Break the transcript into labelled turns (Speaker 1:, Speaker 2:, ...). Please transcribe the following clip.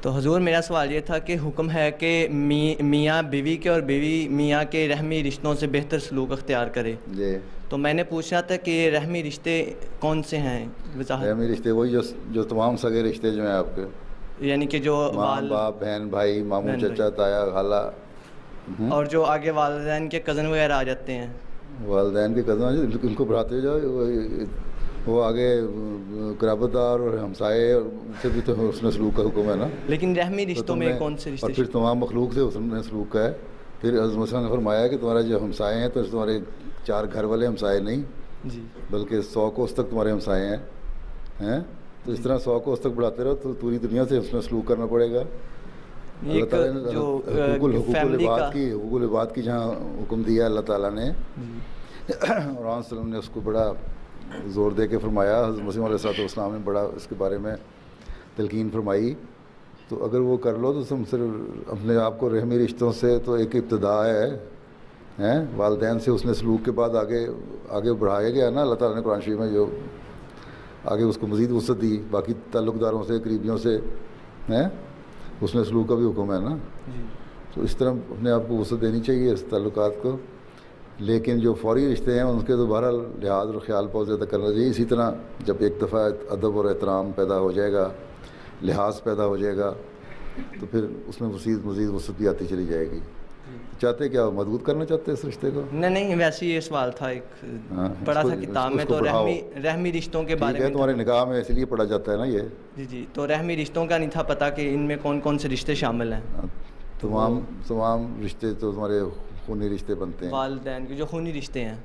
Speaker 1: تو حضور میرا سوال یہ تھا کہ حکم ہے کہ میاں بیوی کے اور بیوی میاں کے رحمی رشتوں سے بہتر سلوک اختیار کرے
Speaker 2: جی.
Speaker 1: تو میں نے پوچھا تھا کہ یہ رحمی رشتے کون سے ہیں؟
Speaker 2: رحمی رشتے وہی جو تمام سگے رشتے جو ہیں آپ کے،
Speaker 1: یعنی کہ جو
Speaker 2: ماں باپ بہن بھائی ماموں چچا تایا خالہ،
Speaker 1: اور جو آگے والدین کے کزن وغیرہ آ جاتے ہیں.
Speaker 2: والدین کے کزن ان کو بڑھاتے جاؤ، وہ آگے قرابت دار اور ہمسائے سے بھی تو اس نے سلوک کا حکم ہے نا.
Speaker 1: لیکن رحمی رشتوں میں کون سے رشتے؟
Speaker 2: اور پھر تمام مخلوق سے اس نے سلوک کا ہے. پھر حضرت مسلم نے فرمایا کہ تمہارے جو ہمسائے ہیں تو تمہارے 4 گھر والے ہمسائے نہیں
Speaker 1: جی،
Speaker 2: بلکہ 100 کوس تک تمہارے ہمسائے ہیں. تو اس طرح 100 کوس تک بڑھاتے رہو تو پوری دنیا سے اس میں سلوک کرنا پڑے گا. اللہ تعالیٰ نے حقوق العباد کی جہاں حکم دیا اللہ تعالیٰ نے، اور علیہ وسلم نے اس کو بڑا زور دے کے فرمایا. حضرت مسیح علیہ السلام نے بڑا اس کے بارے میں تلقین فرمائی. تو اگر وہ کر لو تو تم صرف اپنے آپ کو رحمی رشتوں سے تو ایک ابتدا ہے والدین سے اس نے سلوک کے بعد آگے بڑھایا گیا نا. اللہ تعالیٰ نے قرآن شریف میں جو آگے اس کو مزید وسعت دی باقی تعلق داروں سے قریبیوں سے اس میں سلوک کا بھی حکم ہے نا. تو اس طرح اپنے آپ کو وسعت دینی چاہیے اس تعلقات کو. لیکن جو فوری رشتے ہیں ان کے تو بہرحال لحاظ اور خیال بہت زیادہ کرنا چاہیے. اسی طرح جب ایک دفعہ ادب اور احترام پیدا ہو جائے گا، لحاظ پیدا ہو جائے گا، تو پھر اس میں مزید وسعت بھی آتی چلی جائے گی. چاہتے کیا مضبوط کرنا چاہتے ہیں اس رشتے کو؟
Speaker 1: نہیں ویسے یہ سوال تھا ایک پڑھا تھا کتاب میں، تو رحمی رشتوں کے بارے میں
Speaker 2: تمہارے نگاہ میں اس لیے پڑھا جاتا ہے نا یہ.
Speaker 1: جی تو رحمی رشتوں کا نہیں تھا پتہ کہ ان میں کون کون سے رشتے شامل ہیں.
Speaker 2: تمام رشتے تو تمہارے خونی رشتے بنتے ہیں،
Speaker 1: والدین کے جو خونی رشتے ہیں.